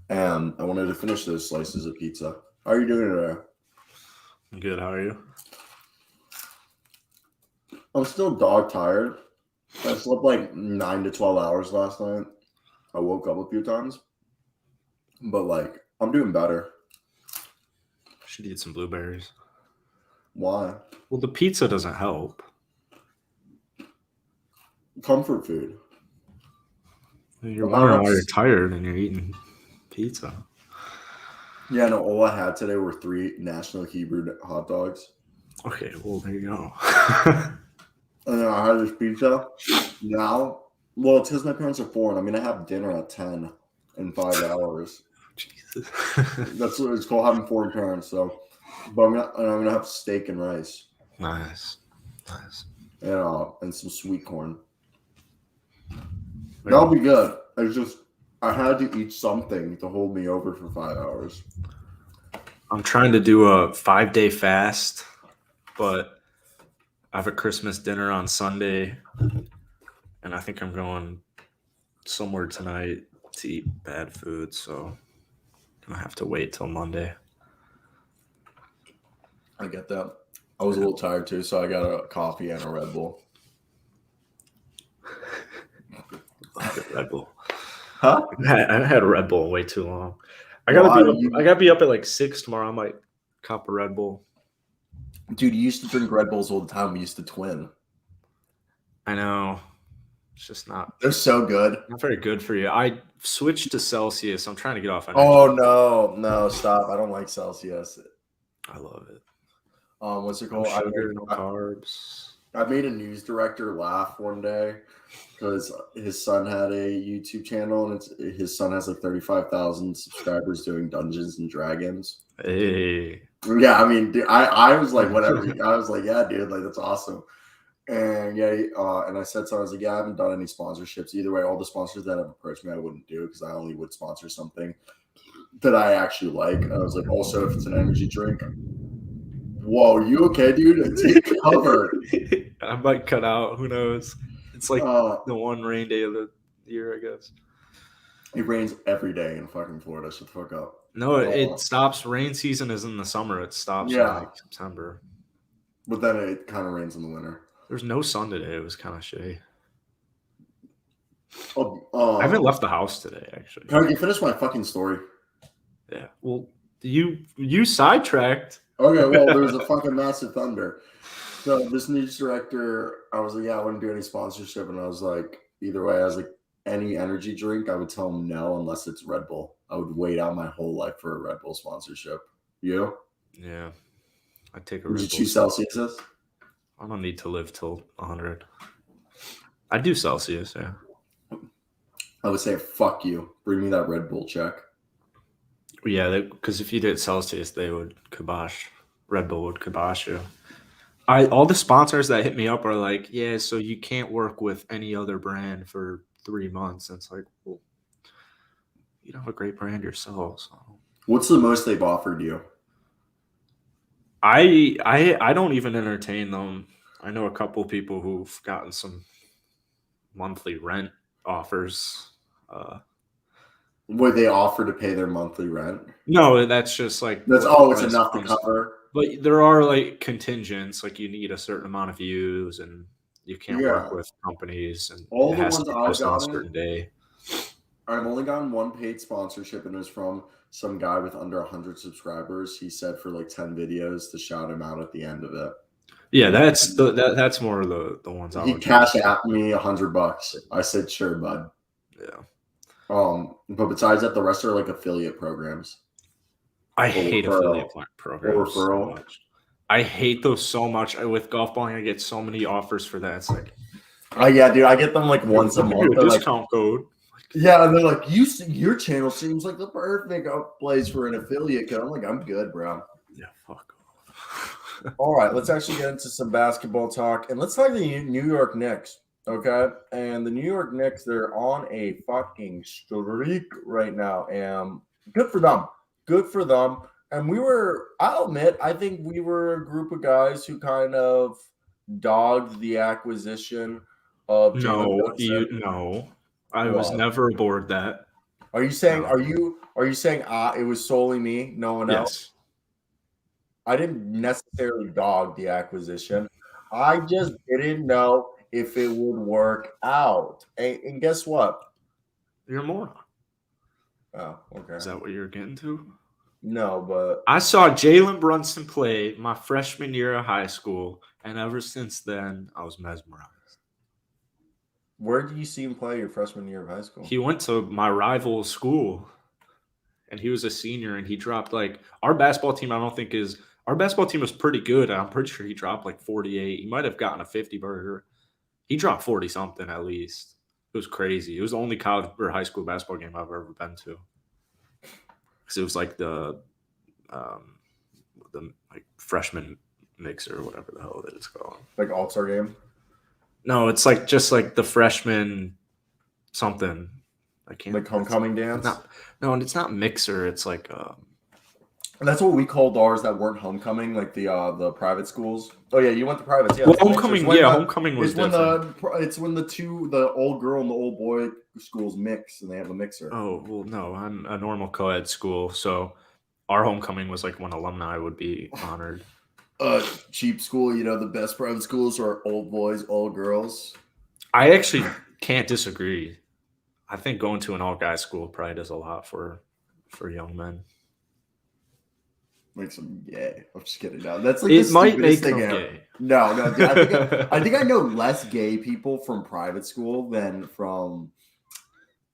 and I wanted to finish those slices of pizza. How are you doing today? I'm good. How are you? I'm still dog tired. I slept like 9 to 12 hours last night. I woke up a few times, but like I'm doing better. Should eat some blueberries. Why? Well, the pizza doesn't help. Comfort food. You're If I wondering have why you're s- tired and you're eating pizza. Yeah, no, all I had today were 3 National Hebrew hot dogs. Okay, well, there you go. And then I had this pizza. Now, well, it's because my parents are foreign. I'm going to have dinner at 10 in 5 hours. Jesus. That's what it's called, having foreign parents. So, but I'm gonna have steak and rice, Nice. and some sweet corn. Very That'll be nice. good. It's just I had to eat something to hold me over for 5 hours. I'm trying to do a 5-day fast, but I have a Christmas dinner on Sunday, and I think I'm going somewhere tonight to eat bad food, so I'm gonna have to wait till Monday. I get that. I was a little tired too, so I got a coffee and a Red Bull. Red Bull. Huh? I had a Red Bull way too long. I Why? gotta be up at like 6 tomorrow. I might cop a Red Bull. Dude, you used to drink Red Bulls all the time. We used to twin. I know. It's just not They're so good. very good for you. I switched to Celsius. I'm trying to get off energy. Oh no, stop! I don't like Celsius. I love it. What's it No called? sugar, no carbs. I made a news director laugh one day because his son had a YouTube channel, and his son has like 35,000 subscribers doing Dungeons and Dragons. Hey. Yeah, I mean, dude, I was like, whatever. I was like, yeah, dude, like that's awesome. And yeah, and I said so. I was like, yeah, I haven't done any sponsorships either way. All the sponsors that have approached me, I wouldn't do because I only would sponsor something that I actually like. And I was like, also, if it's an energy drink, whoa, you okay, dude? Take cover. I might cut out. Who knows? It's like Uh, the one rain day of the year, I guess. It rains every day in fucking Florida. Shut the fuck up. No, it stops. Rain season is in the summer. It stops in Yeah, like September. but then it kind of rains in the winter. There's no sun today. It was kind of shitty. Oh, I haven't left the house today, actually. can I finish my fucking story? Yeah. Well, you sidetracked. Okay, well, there's a fucking massive thunder. So this news director, I was like, yeah, I wouldn't do any sponsorship, and I was like, either way, I was like, any energy drink, I would tell him no unless it's Red Bull. I would wait out my whole life for a Red Bull sponsorship. You? Yeah. I'd take a Would you Red Bull. choose Celsius? I don't need to live till 100. I do Celsius, yeah. I would say, fuck you. Bring me that Red Bull check. Yeah, because if you did Celsius, they would kibosh. Red Bull would kibosh you. All the sponsors that hit me up are like, yeah, so you can't work with any other brand for 3 months. And it's like, well, you don't have a great brand yourself. So. What's the most they've offered you? I don't even entertain them. I know a couple people who've gotten some monthly rent offers. Would they offer to pay their monthly rent? No, that's just like That's it's enough to cover. But there are like contingents, like you need a certain amount of views, and you can't work with companies, and all it the has ones to be I've posted on a gotten, certain day. I've only gotten one paid sponsorship, and it was from some guy with under 100 subscribers. He said for like 10 videos to shout him out at the end of it. Yeah, that's more of the ones I He would cashed at me $100. I said, sure, bud. Yeah. But besides that, the rest are like affiliate programs. I hate affiliate programs so much. I hate those so much. With golf balling, I get so many offers for that. It's like, oh yeah, dude, I get them like once a month. A discount code. Yeah, and they're like, your channel seems like the perfect place for an affiliate code. I'm like, I'm good, bro. Yeah, fuck off. All right, let's actually get into some basketball talk, and let's talk the New York Knicks. Okay, and the New York Knicks, they're on a fucking streak right now, and good for them. Good for them. And I'll admit, I think we were a group of guys who kind of dogged the acquisition of Jalen Brunson. I was never aboard that. Are you saying No. are you saying it was solely me, no one else? Yes. I didn't necessarily dog the acquisition. I just didn't know if it would work out. And guess what? You're a moron. Oh, okay. Is that what you're getting to? No, but I saw Jalen Brunson play my freshman year of high school, and ever since then, I was mesmerized. where did you see him play your freshman year of high school? He went to my rival school, and he was a senior, and he dropped like our basketball team. I don't think is our basketball team was pretty good. I'm pretty sure he dropped like 48. He might have gotten a 50 burger. He dropped 40 something at least. It was crazy. It was the only college or high school basketball game I've ever been to. Because it was like the like freshman mixer or whatever the hell that it's called. Like All-Star game? No, it's like just like the freshman something. I can't Like homecoming dance? No, and it's not mixer. It's like That's what we called ours that weren't homecoming, like the private schools. Oh yeah, you went to privates. Yeah, well, it's mixed. homecoming. It's when Yeah, the- homecoming was It's when different. it's when the old girl and the old boy schools mix and they have a mixer. Oh well, no, I'm a normal co-ed school, so our homecoming was like when alumni would be honored. Cheap school, the best private schools are old boys, old girls. I actually can't disagree. I think going to an all-guys school probably does a lot for young men. Makes them gay. I'm just kidding. No, that's like the It might make stupidest thing them ever. gay. No, dude, I think I know less gay people from private school than from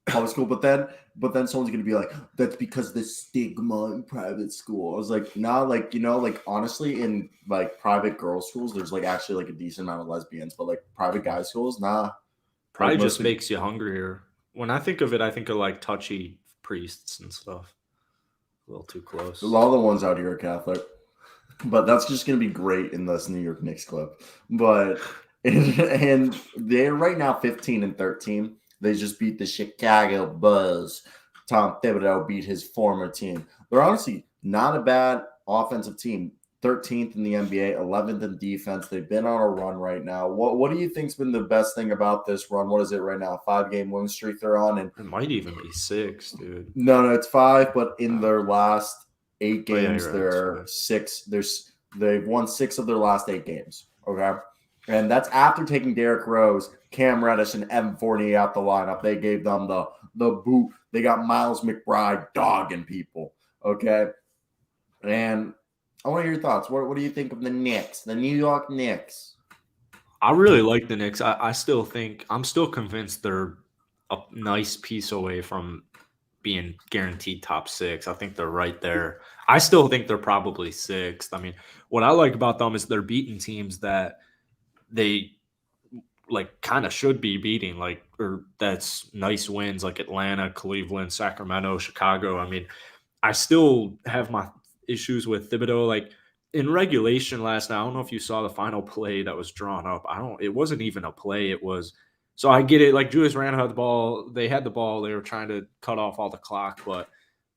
public school. But then someone's gonna be like, that's because the stigma in private school. I was like, nah, like honestly, in like private girls' schools, there's like actually like a decent amount of lesbians, but like private guy schools, nah. Probably Like, just mostly- makes you hungrier. When I think of it, I think of like touchy priests and stuff. A little too close. A lot of the ones out here are Catholic, but that's just going to be great in this New York Knicks clip. But and they're right now 15-13. They just beat the Chicago Bulls. Tom Thibodeau beat his former team. They're honestly not a bad offensive team. 13th in the NBA, 11th in defense. They've been on a run right now. What do you think's been the best thing about this run? What is it right now? 5-game win streak they're on, and It might even be 6, dude. no, it's 5. But in their last 8 Oh, yeah, games, you're right, they're it's 6. They've won 6 of their last 8 games. Okay, and that's after taking Derrick Rose, Cam Reddish, and Evan Fournier out the lineup. They gave them the boot. They got Miles McBride dogging people. Okay, and I want to hear your thoughts. What do you think of the Knicks, the New York Knicks? I really like the Knicks. I'm still convinced they're a nice piece away from being guaranteed top 6. I think they're right there. I still think they're probably 6th. I mean, what I like about them is they're beating teams that they like kind of should be beating, like, or that's nice wins like Atlanta, Cleveland, Sacramento, Chicago. I mean, I still have my issues with Thibodeau. Like in regulation last night, I don't know if you saw the final play that was drawn up. It wasn't even a play. It was, so I get it. Like Julius Randle had the ball. They had the ball. They were trying to cut off all the clock, but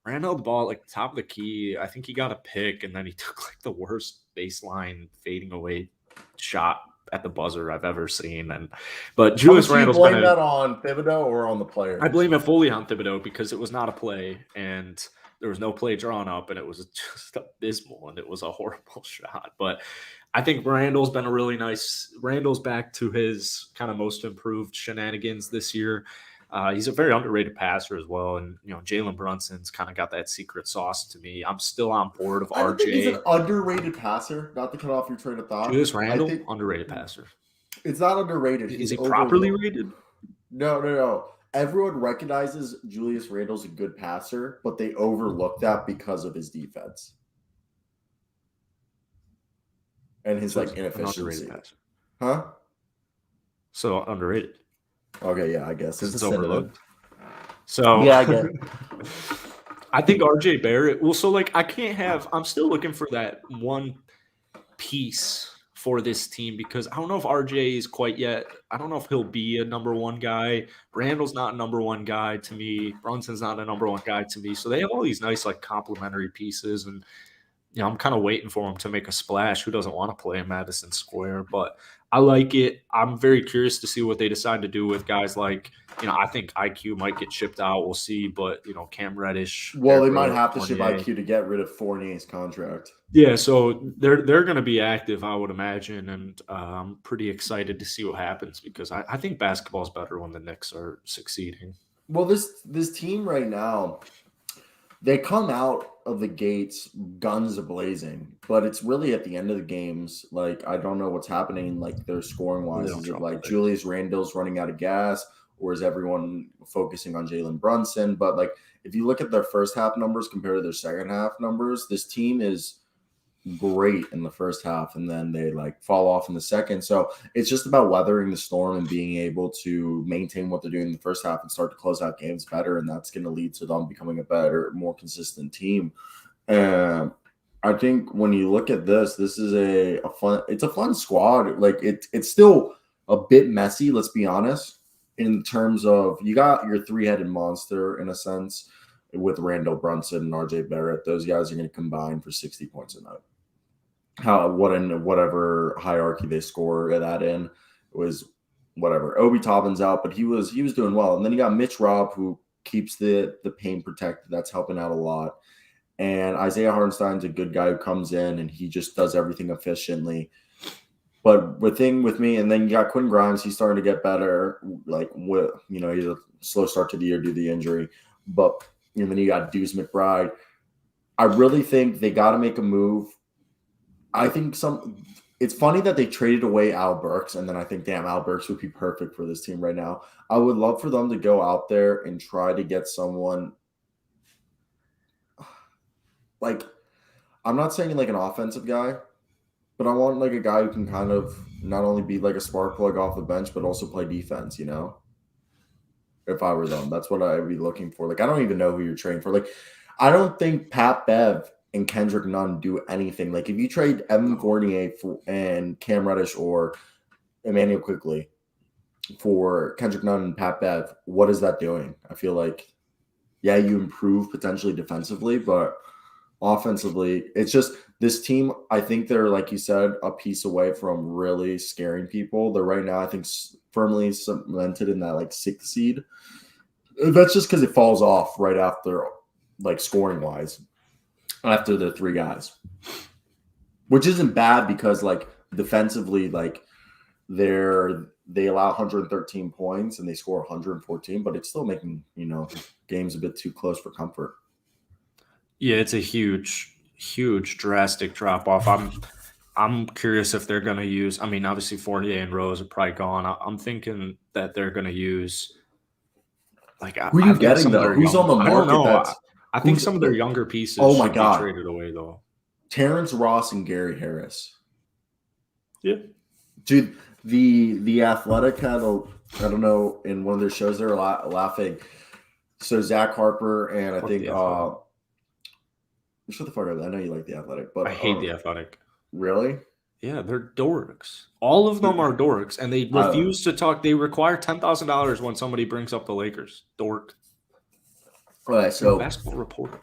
Randle had the ball at like the top of the key. I think he got a pick, and then he took like the worst baseline fading away shot at the buzzer I've ever seen. But Julius Randle's blame that on Thibodeau or on the players? I blame it fully on Thibodeau because it was not a play and there was no play drawn up and it was just abysmal and it was a horrible shot. But I think Randle's been Randle's back to his kind of most improved shenanigans this year. He's a very underrated passer as well. And, Jalen Brunson's kind of got that secret sauce to me. I'm still on board of I don't think he's RJ. an underrated passer. Not to cut off your train of thought. Julius Randle, I think underrated passer. it's not underrated. Is He's he properly overlooked. rated? No. Everyone recognizes Julius Randle's a good passer, but they overlook that because of his defense and his So like he's an inefficiency. underrated passer. Huh? So underrated. Okay, yeah, I guess It's a synonym. overlooked. So Yeah, I get it. I think RJ Barrett. Well, so like I'm still looking for that one piece for this team because I don't know if RJ is quite yet. I don't know if he'll be a number 1 guy. Randall's not a number 1 guy to me. Brunson's not a number 1 guy to me. So they have all these nice like complementary pieces and I'm kind of waiting for him to make a splash. Who doesn't want to play in Madison Square? But I like it. I'm very curious to see what they decide to do with guys like, I think IQ might get shipped out. We'll see. But, Cam Reddish. Well, they might Eric have to ship Fournier. IQ to get rid of Fournier's contract. Yeah, so they're going to be active, I would imagine, and I'm pretty excited to see what happens because I think basketball is better when the Knicks are succeeding. Well, this team right now, they come out of the gates guns blazing, but it's really at the end of the games. Like, I don't know what's happening, like their scoring wise. Is it like Julius Randle's running out of gas, or is everyone focusing on Jalen Brunson? But like, if you look at their first half numbers compared to their second half numbers, this team is great in the first half, and then they like fall off in the second. So it's just about weathering the storm and being able to maintain what they're doing in the first half and start to close out games better, and that's going to lead to them becoming a better, more consistent team. And I think when you look at this is a fun squad. Like it's still a bit messy, let's be honest, in terms of you got your three-headed monster in a sense with Randall Brunson and RJ Barrett. Those guys are going to combine for 60 points a night. Whatever hierarchy they score that in was whatever. Obi Toppin's out, but he was doing well. And then you got Mitch Robb, who keeps the paint protected. That's helping out a lot. And Isaiah Hartenstein's a good guy who comes in and he just does everything efficiently. But the thing with me, and then you got Quentin Grimes, he's starting to get better. Like, he's a slow start to the year due to the injury. But and then you got Deuce McBride. I really think they got to make a move. I think it's funny that they traded away Al Burks, and then I think, damn, Al Burks would be perfect for this team right now. I would love for them to go out there and try to get someone like, I'm not saying like an offensive guy, but I want like a guy who can kind of not only be like a spark plug off the bench, but also play defense, If I were them, that's what I'd be looking for. Like, I don't even know who you're trading for. Like, I don't think Pat Bev and Kendrick Nunn do anything. Like, if you trade Evan Fournier and Cam Reddish or Emmanuel Quickly for Kendrick Nunn and Pat Bev, what is that doing? I feel like, yeah, you improve potentially defensively, but offensively, it's just this team, I think they're, like you said, a piece away from really scaring people. They're right now, I think, firmly cemented in that like 6th seed. That's just because it falls off right after, like, scoring wise, after the 3 guys, which isn't bad because like defensively, like they allow 113 points and they score 114, but it's still making games a bit too close for comfort. Yeah, it's a huge drastic drop off. I'm curious if they're going to use, obviously Fournier and Rose are probably gone. I'm thinking that they're going to use, like, who are you getting though? Who's on the market? I don't know. I think some of their younger pieces should be traded away though. Terrence Ross and Gary Harris. Yeah. Dude, the Athletic had I don't know, in one of their shows they were laughing. So Zach Harper and I think shut the fuck up. I know you like the Athletic, but I hate the Athletic. Really? Yeah, they're dorks. All of them are dorks, and they refuse to talk. They require $10,000 when somebody brings up the Lakers. Dork. All right, so basketball reporter.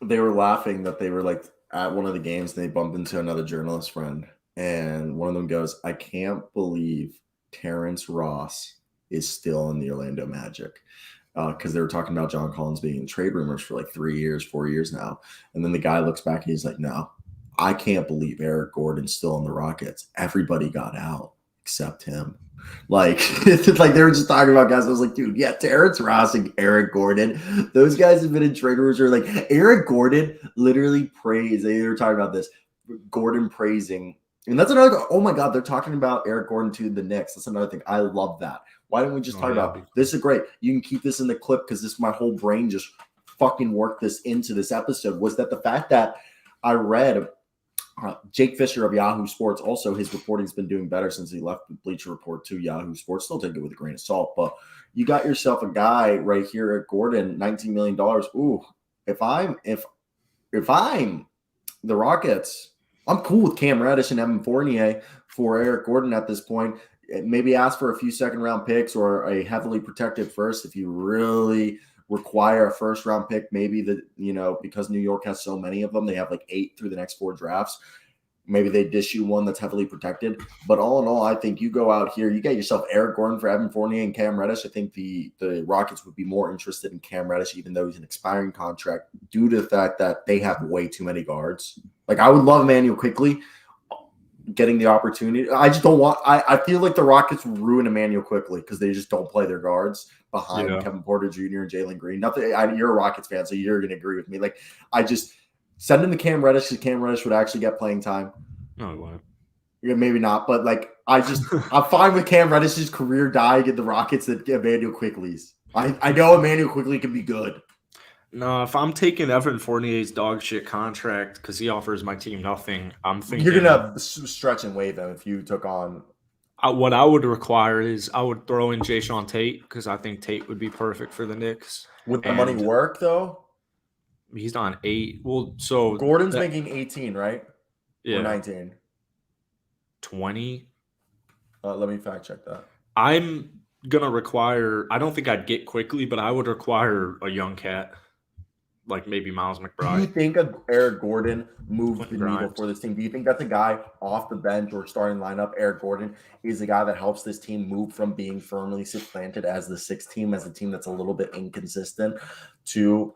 They were laughing that they were like at one of the games and they bumped into another journalist friend, and one of them goes, "I can't believe Terrence Ross is still in the Orlando Magic." Because they were talking about John Collins being in trade rumors for like 3 years, 4 years now. And then the guy looks back and he's like, "No, I can't believe Eric Gordon's still in the Rockets. Everybody got out except him." Like, like they were just talking about guys. I was like, dude, yeah, Terrence Ross and Eric Gordon, those guys have been in trade rumors. Or like Eric Gordon literally praised. They were talking about this, Gordon praising. And that's another, oh my God, they're talking about Eric Gordon to the Knicks. That's another thing. I love that. Why don't we just talk about this? Is great. You can keep this in the clip because this, my whole brain just fucking worked this into this episode. Was that the fact that I read Jake Fisher of Yahoo Sports, also his reporting's been doing better since he left the Bleacher Report to Yahoo Sports. Still take it with a grain of salt, but you got yourself a guy right here at Gordon, $19 million. Ooh, if I'm the Rockets, I'm cool with Cam Reddish and Evan Fournier for Eric Gordon at this point. Maybe ask for a few second-round picks or a heavily protected first if you really, require a first round pick. Maybe because New York has so many of them, they have like 8 through the next 4 drafts. Maybe they dish you one that's heavily protected. But all in all, I think you go out here, you get yourself Eric Gordon for Evan Fournier and Cam Reddish. I think the Rockets would be more interested in Cam Reddish, even though he's an expiring contract, due to the fact that they have way too many guards. Like, I would love Emmanuel Quickley getting the opportunity. I just don't want – I feel like the Rockets will ruin Emmanuel Quickley because they just don't play their guards behind Kevin Porter Jr. and Jalen Green. You're a Rockets fan, so you're going to agree with me. Like, I just – send him to Cam Reddish because Cam Reddish would actually get playing time. No, he won't. Yeah, maybe not, but like I'm fine with Cam Reddish's career dying in the Rockets than Emmanuel Quickley's. I know Emmanuel Quickley can be good. No, if I'm taking Evan Fournier's dog shit contract because he offers my team nothing, I'm thinking you're gonna stretch and waive him if you took on. What I would require is I would throw in Jayshawn Tate because I think Tate would be perfect for the Knicks. Would the money work though? He's on 8. Well, so Gordon's making 18, right? Yeah, or 19. 20. Let me fact check that. I'm gonna require. I don't think I'd get Quickly, but I would require a young cat, like maybe Miles McBride. Do you think Eric Gordon moves the needle for this team? Do you think that's a guy off the bench or starting lineup? Eric Gordon is the guy that helps this team move from being firmly planted as the 6th team, as a team that's a little bit inconsistent, to,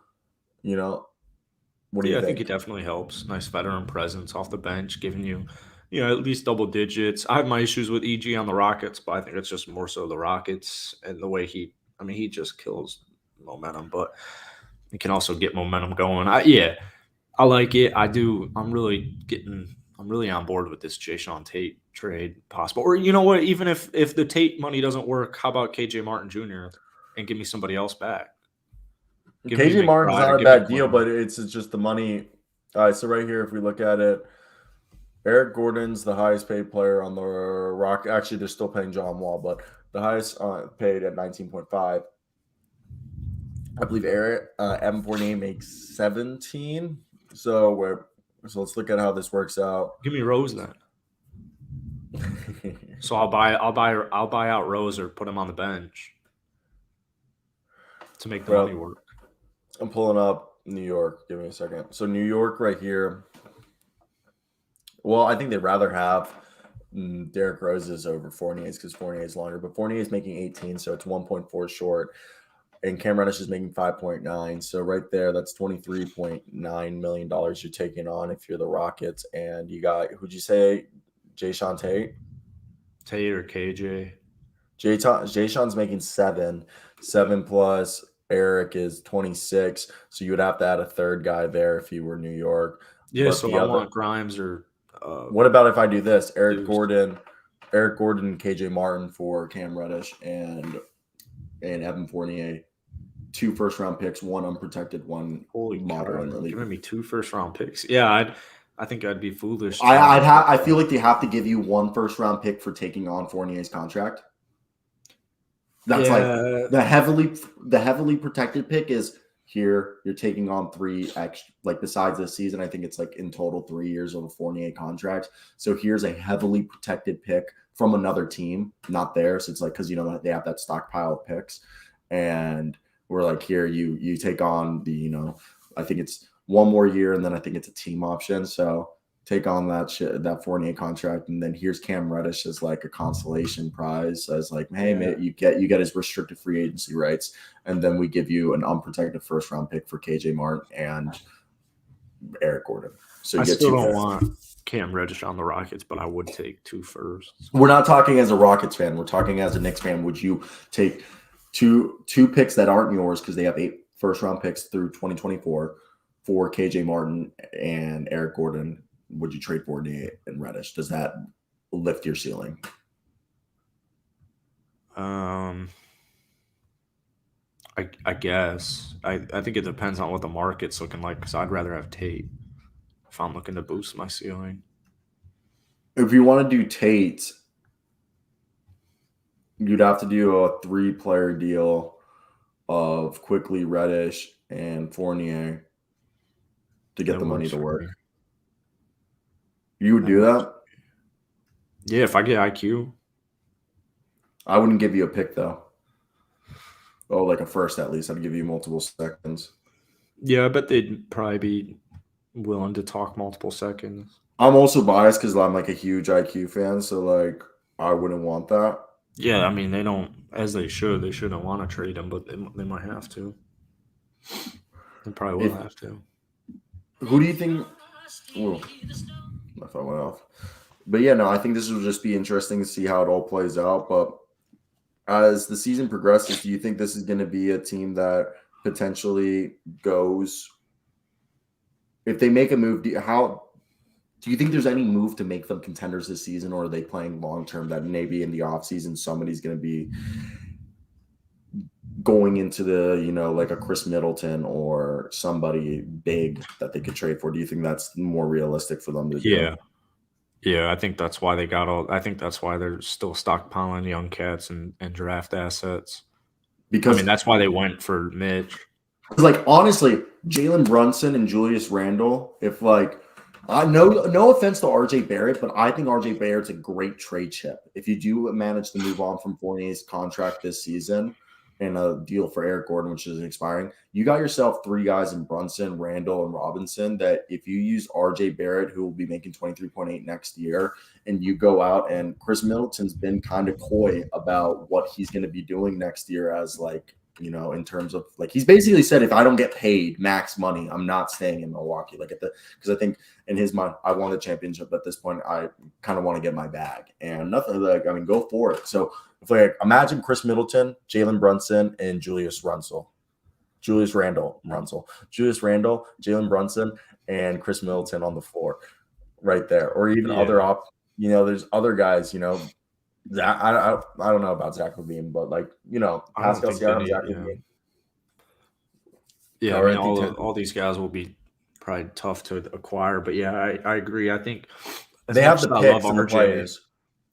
what do you think? I think it definitely helps. Nice veteran presence off the bench, giving you, at least double digits. I have my issues with EG on the Rockets, but I think it's just more so the Rockets and the way he just kills momentum, but he can also get momentum going. I like it. I do. I'm really on board with this Jayshawn Tate trade possible. Or you know what? Even if the Tate money doesn't work, how about KJ Martin Jr. and give me somebody else back? KJ Martin's not a bad deal, but it's just the money. All right, so right here, if we look at it, Eric Gordon's the highest paid player on the Rock. Actually, they're still paying John Wall, but the highest paid at 19.5. I believe Evan Fournier makes 17. So let's look at how this works out. Give me Rose then. So I'll buy out Rose or put him on the bench to make the money work. I'm pulling up New York. Give me a second. So New York right here. Well, I think they'd rather have Derrick Rose's over Fournier's because Fournier is longer. But Fournier is making 18, so it's 1.4 short. And Cam Reddish is making 5.9. So right there, that's $23.9 million you're taking on if you're the Rockets. And you got, who'd you say, Jayshawn Tate? Tate or KJ? Jayshawn's making 7 plus. Eric is 26, so you would have to add a third guy there if you were New York. Yeah, but so I want Grimes or. What about if I do this? Eric Gordon, and KJ Martin for Cam Reddish and Evan Fournier, 2 first-round picks, 1 unprotected, 1 modern. Giving me 2 first-round picks. Yeah, I think I'd be foolish. I feel like they have to give you 1 first-round pick for taking on Fournier's contract. That's like the heavily protected pick is here. You're taking on 3 extra, like besides this season, I think it's like in total 3 years of a Fournier contract. So here's a heavily protected pick from another team, not theirs. It's like, because they have that stockpile of picks, and we're like, here you take on the I think it's 1 more year, and then I think it's a team option. So take on that Fournier contract, and then here's Cam Reddish as like a consolation prize, as like, hey, man, you get his restricted free agency rights, and then we give you an unprotected first round pick for KJ Martin and Eric Gordon. So I still don't want Cam Reddish on the Rockets, but I would take 2 firsts. We're not talking as a Rockets fan. We're talking as a Knicks fan. Would you take two picks that aren't yours because they have 8 first round picks through 2024 for KJ Martin and Eric Gordon? Would you trade Fournier and Reddish? Does that lift your ceiling? I guess. I think it depends on what the market's looking like, because I'd rather have Tate if I'm looking to boost my ceiling. If you want to do Tate, you'd have to do a 3-player deal of Quickley, Reddish, and Fournier to get the money to work. You would do that? Yeah, if I get IQ. I wouldn't give you a pick, though. Oh, like a first at least. I'd give you multiple seconds. Yeah, I bet they'd probably be willing to talk multiple seconds. I'm also biased because I'm like a huge IQ fan, so like I wouldn't want that. Yeah, I mean they don't, as they should. They shouldn't want to trade him, but they might have to. They probably will If have to. who do you think? Ooh, my phone went off. But yeah, no, I think this will just be interesting to see how it all plays out. But as the season progresses, do you think this is going to be a team that potentially goes? If they make a move, do you think there's any move to make them contenders this season, or are they playing long term that maybe in the offseason somebody's going to be going into the, like a Chris Middleton or somebody big that they could trade for? Do you think that's more realistic for them to do? Yeah. Yeah, I think that's why they got all. I think that's why they're still stockpiling young cats and draft assets. Because I mean, that's why they went for Mitch. like honestly, Jalen Brunson and Julius Randle, if like no offense to RJ Barrett, but I think RJ Barrett's a great trade chip. If you do manage to move on from Fournier's contract this season and a deal for Eric Gordon, which is expiring, you got yourself 3 guys in Brunson, Randall, and Robinson that if you use RJ Barrett, who will be making 23.8 next year, and you go out and Chris Middleton's been kind of coy about what he's going to be doing next year as like, in terms of like he's basically said, if I don't get paid max money, I'm not staying in Milwaukee. Like because I think in his mind, I won the championship at this point. I kind of want to get my bag and nothing like, I mean, go for it. So if like imagine Chris Middleton, Jalen Brunson, and Julius Randle, Jalen Brunson, and Chris Middleton on the floor right there, or even other there's other guys, Zach, I don't know about Zach Levine, but like Pascal Siakam, Zach Levine. Yeah, I mean all these guys will be probably tough to acquire, but yeah, I agree. I think they have the picks and the players.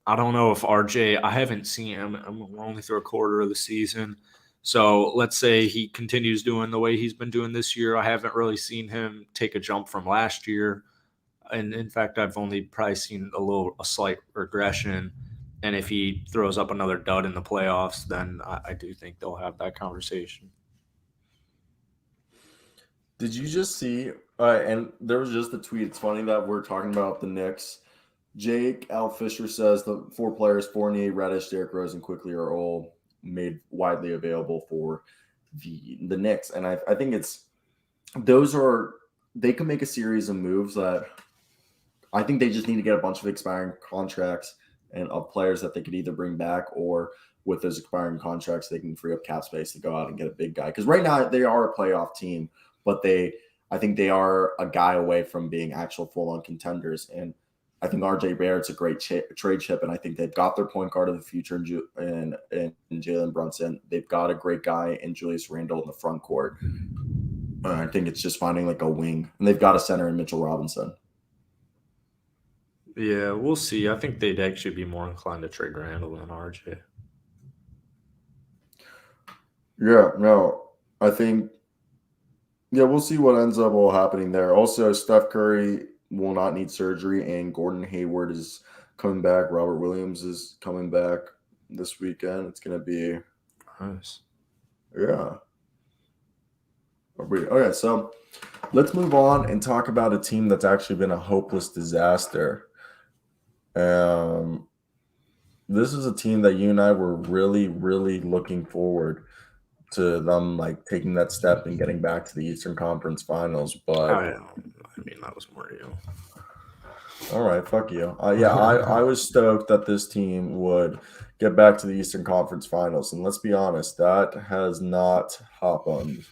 I don't know if RJ. I haven't seen him. I'm only through a quarter of the season, so let's say he continues doing the way he's been doing this year. I haven't really seen him take a jump from last year, and in fact, I've only probably seen a slight regression. And if he throws up another dud in the playoffs, then I do think they'll have that conversation. Did you just see? And there was just a tweet. It's funny that we're talking about the Knicks. Jake Al Fisher says the 4 players, Fournier, Reddish, Derrick Rose, and Quickly are all made widely available for the Knicks. And I think they can make a series of moves that I think they just need to get a bunch of expiring contracts and of players that they could either bring back, or with those expiring contracts, they can free up cap space to go out and get a big guy. Because right now they are a playoff team, but I think they are a guy away from being actual full-on contenders. And I think RJ Barrett's a great trade chip, and I think they've got their point guard of the future in Jalen Brunson. They've got a great guy in Julius Randle in the front court. I think it's just finding like a wing, and they've got a center in Mitchell Robinson. Yeah, we'll see. I think they'd actually be more inclined to trade Randall than RJ. Yeah, no, I think, we'll see what ends up all happening there. Also, Steph Curry will not need surgery, and Gordon Hayward is coming back. Robert Williams is coming back this weekend. It's going to be nice. Yeah. Okay, so let's move on and talk about a team that's actually been a hopeless disaster. This is a team that you and I were really, really looking forward to them like taking that step and getting back to the Eastern Conference Finals. But I mean, that was more you. All right, fuck you. I was stoked that this team would get back to the Eastern Conference Finals, and let's be honest, that has not happened.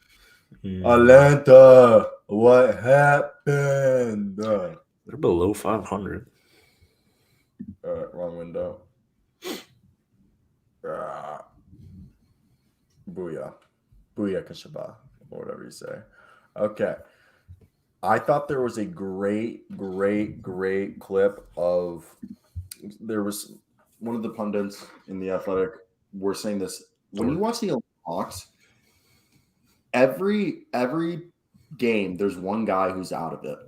Atlanta, what happened? They're below 500. Wrong window. Booyah. Booyah Kashaba, or whatever you say. Okay. I thought there was a great clip of, there was one of the pundits in The Athletic were saying this. When you watch the Hawks, every game, there's one guy who's out of it.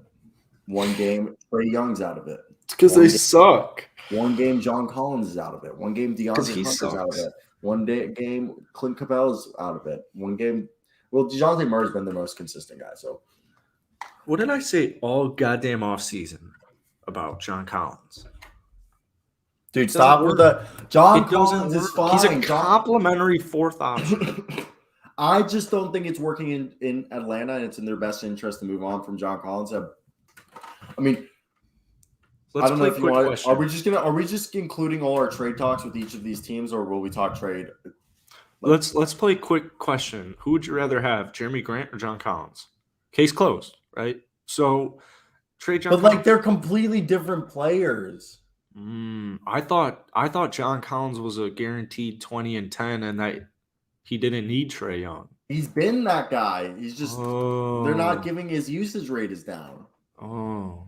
One game, Trae Young's out of it. It's because they suck. One game, John Collins is out of it. One game, DeAndre Hunter's out of it. One day game, Clint Capela's out of it. One game. Well, DeJounte Murray's been the most consistent guy. So What did I say all goddamn offseason about John Collins? dude, stop with the John Collins is fine. He's a complimentary fourth option. I just don't think it's working in Atlanta, and it's in their best interest to move on from John Collins. I mean, I don't know if you want. Are we just including all our trade talks with each of these teams, or will we talk trade? Let's play quick question. Who would you rather have, Jeremy Grant or John Collins? Case closed, right? So trade John. But like they're completely different players. I thought John Collins was a guaranteed 20 and 10, and that he didn't need Trae Young. He's been that guy. He's just they're not giving his usage rate is down. Oh,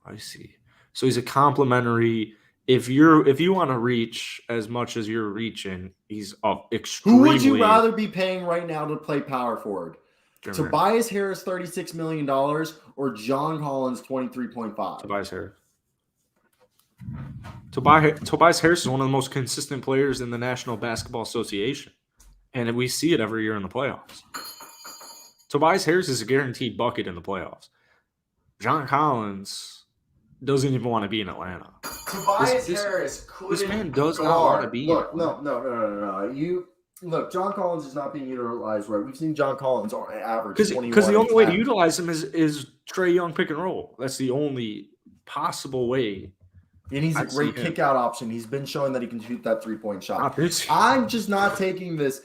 I see. So he's a complimentary. If you want to reach as much as you're reaching, he's up extremely. Who would you rather be paying right now to play power forward? Tobias Harris, $36 million, or John Collins, 23.5? Tobias Harris. Tobias Harris is one of the most consistent players in the National Basketball Association, and we see it every year in the playoffs. Tobias Harris is a guaranteed bucket in the playoffs. John Collins doesn't even want to be in Atlanta. Tobias Harris couldn't. This man does not want to be. Look, no. Look, John Collins is not being utilized right. We've seen John Collins on average 21. Because the only way to utilize him is Trae Young pick and roll. That's the only possible way. And he's a great kick-out option. He's been showing that he can shoot that three-point shot. I'm just not taking this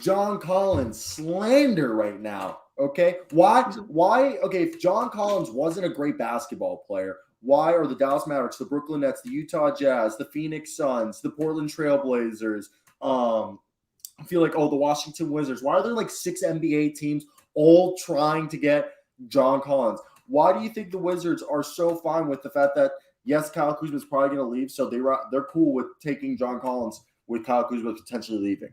John Collins slander right now. Okay, why? Okay, if John Collins wasn't a great basketball player, why are the Dallas Mavericks, the Brooklyn Nets, the Utah Jazz, the Phoenix Suns, the Portland Trailblazers, I feel like the Washington Wizards? Why are there like 6 NBA teams all trying to get John Collins? Why do you think the Wizards are so fine with the fact that yes, Kyle Kuzma is probably going to leave, so they're cool with taking John Collins with Kyle Kuzma potentially leaving?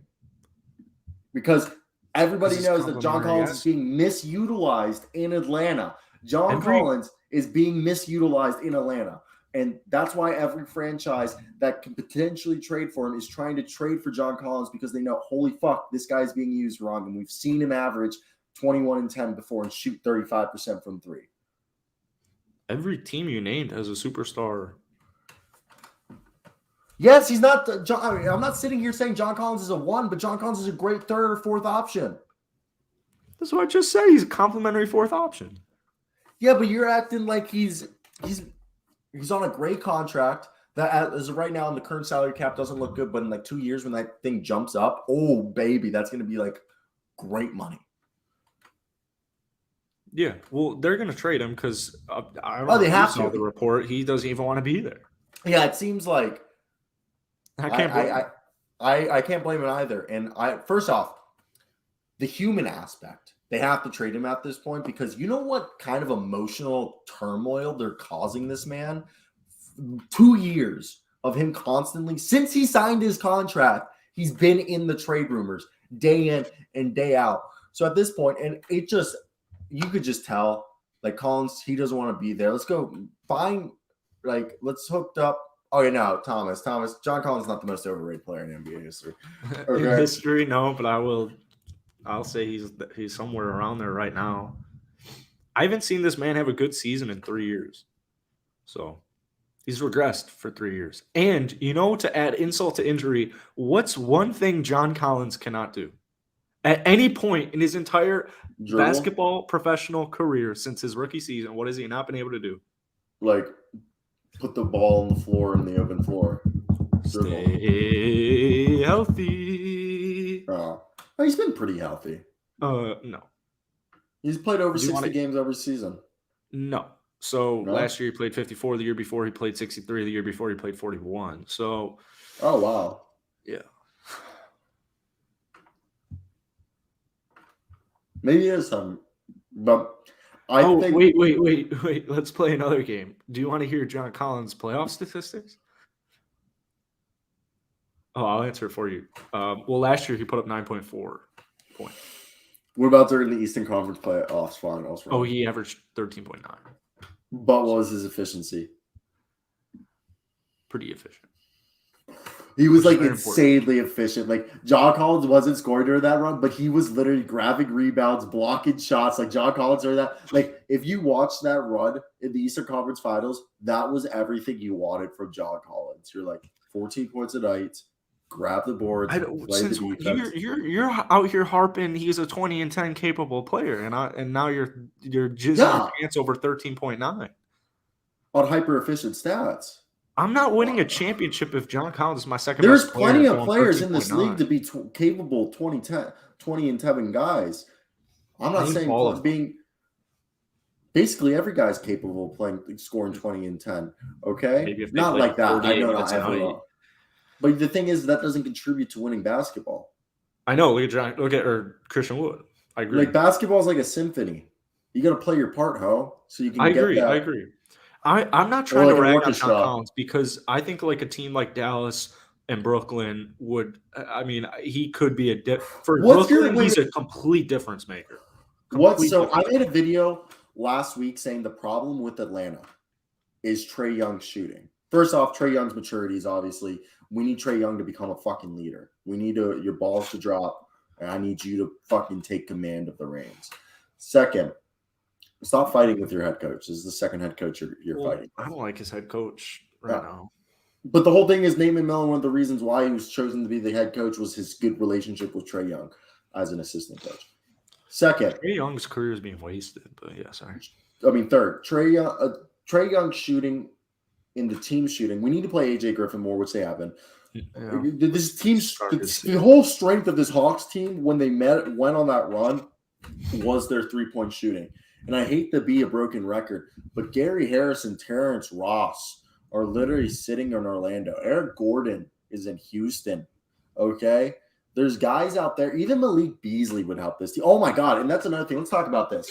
Because everybody knows that John Collins is being misutilized in Atlanta. John Collins is being misutilized in Atlanta. And that's why every franchise that can potentially trade for him is trying to trade for John Collins, because they know, holy fuck, this guy's being used wrong. And we've seen him average 21 and 10 before and shoot 35% from three. Every team you named has a superstar. Yes, he's not. I'm not sitting here saying John Collins is a 1, but John Collins is a great 3rd or 4th option. That's what I just said. He's a complimentary 4th option. Yeah, but you're acting like he's on a great contract that as of right now in the current salary cap doesn't look good, but in like 2 years when that thing jumps up, oh baby, that's going to be like great money. Yeah, well, they're going to trade him because I don't know. They have to. The report, he doesn't even want to be there. Yeah, it seems like I can't blame it either. And first off, the human aspect, they have to trade him at this point, because you know what kind of emotional turmoil they're causing this man? 2 years of him constantly, since he signed his contract, he's been in the trade rumors day in and day out. So at this point, and you could just tell, like, Collins, he doesn't want to be there. Let's go find, like, let's hook up. Okay, no, Thomas. John Collins is not the most overrated player in NBA history. Okay. In history, no, but I'll say he's somewhere around there right now. I haven't seen this man have a good season in 3 years. So he's regressed for 3 years. And, to add insult to injury, what's one thing John Collins cannot do? At any point in his entire basketball professional career since his rookie season, what has he not been able to do? Like, put the ball on the floor in the open floor. Stay healthy. Oh, he's been pretty healthy. No. He's played over 60 games every season. No. So last year he played 54. The year before he played 63. The year before he played 41. So. Oh, wow. Yeah. Maybe it is something. But I think. Wait. Let's play another game. Do you want to hear John Collins' playoff statistics? Oh, I'll answer it for you. Well, last year he put up 9.4 points. What about during the Eastern Conference playoffs finals? Oh, he averaged 13.9. But what was his efficiency? Pretty efficient. He was Which like is very insanely efficient. Like John Collins wasn't scoring during that run, but he was literally grabbing rebounds, blocking shots. Like John Collins during that. Like if you watch that run in the Eastern Conference Finals, that was everything you wanted from John Collins. You're like 14 points a night, grab the boards, play the since defense. you're out here harping he's a 20 and 10 capable player, and now you're jizzing Yeah, your pants over 13.9. on hyper efficient stats. I'm not winning a championship if John Collins is my second There's best player plenty of going players in this league 13.9. to be capable 20 and 10 guys. I'm not Name saying all of them. being basically every guy's capable of scoring 20 and 10. Okay, Maybe if they not play like that. I 48 know not minutes a night. everyone. But the thing is, that doesn't contribute to winning basketball. I know. Look at Christian Wood. I agree. Like basketball is like a symphony. You got to play your part, so you can. I get agree. that. I agree. I'm not trying like to an rag on orchestra. John Collins because I think like a team like Dallas and Brooklyn would. I mean, he could be for Brooklyn. He's a complete difference maker. I made a video last week saying the problem with Atlanta is Trae Young's shooting. First off, Trae Young's maturity is obviously we need Trae Young to become a fucking leader. We need your balls to drop, and I need you to fucking take command of the reins. Second, stop fighting with your head coach. This is the second head coach you're fighting with. I don't like his head coach now. But the whole thing is Nate McMillan, one of the reasons why he was chosen to be the head coach was his good relationship with Trae Young as an assistant coach. Second, Trae Young's career is being wasted, but yeah, sorry. I mean, third, Trae Young shooting in the team shooting. We need to play AJ Griffin more, which they haven't. Yeah. This team, the whole strength of this Hawks team when they went on that run was their 3-point shooting. And I hate to be a broken record, but Gary Harris and Terrence Ross are literally sitting in Orlando. Eric Gordon is in Houston. Okay. There's guys out there. Even Malik Beasley would help this team. Oh my God. And that's another thing. Let's talk about this.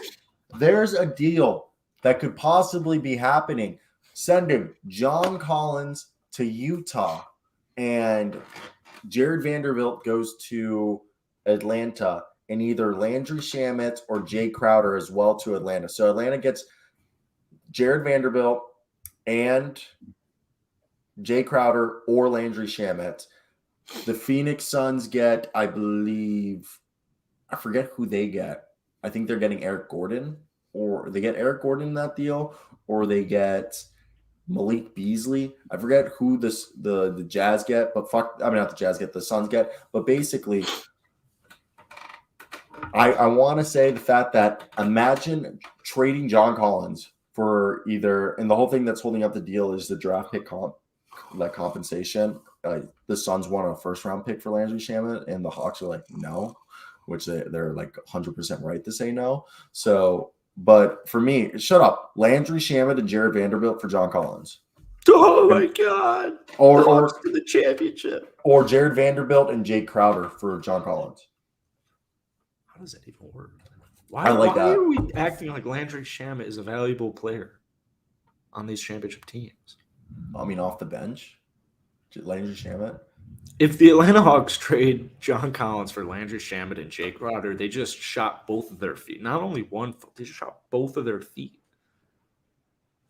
There's a deal that could possibly be happening. Sending John Collins to Utah and Jared Vanderbilt goes to Atlanta and either Landry Shamet or Jay Crowder as well to Atlanta. So Atlanta gets Jared Vanderbilt and Jay Crowder or Landry Shamet. The Phoenix Suns get, I believe, I forget who they get. I think they're getting Eric Gordon, or they get Eric Gordon in that deal, or they get Malik Beasley. I forget who the Jazz get, but not the Jazz get, the Suns get. But basically, I want to say the fact that imagine trading John Collins for either, and the whole thing that's holding up the deal is the draft pick compensation. The Suns want a first-round pick for Landry Shamet, and the Hawks are like, no, which they're like 100% right to say no. So, but for me, shut up. Landry Shamet and Jared Vanderbilt for John Collins. Oh my God. Or for the championship. Or Jared Vanderbilt and Jake Crowder for John Collins. How does that even work? Why that. Are we acting like Landry Shamet is a valuable player on these championship teams? I mean, off the bench, Landry Shamet. If the Atlanta Hawks trade John Collins for Landry Shamet and Jake Crowder, they just shot both of their feet. Not only one foot, they just shot both of their feet.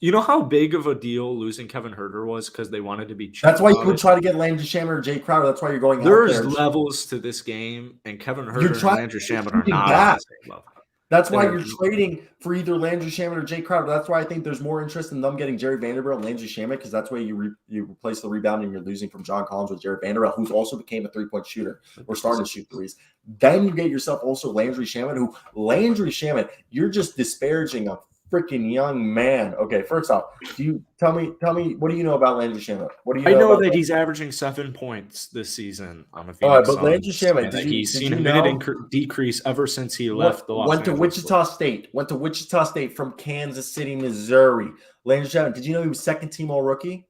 You know how big of a deal losing Kevin Huerter was because they wanted to be cheap. That's why you would try to get Landry Shamet or Jake Crowder. That's why you're going out there. There's levels to this game, and Kevin Huerter and Landry Shamet are not on the same level. That's why you're trading for either Landry Shamet or Jake Crowder. That's why I think there's more interest in them getting Jared Vanderbilt and Landry Shamet, because that's why you replace the rebounding you're losing from John Collins with Jared Vanderbilt, who's also became a 3-point shooter or starting to shoot threes. Then you get yourself also Landry Shamet, you're just disparaging a freaking young man. Okay, first off, do you tell me what do you know about Landry Shamet? What do you know? I know that he's averaging 7 points this season on the Phoenix All right, but Landry Shamet, he's seen a minute decrease ever since he left the Los Angeles. Went to Wichita State from Kansas City, Missouri. Landry Shamet, did you know he was second team all rookie?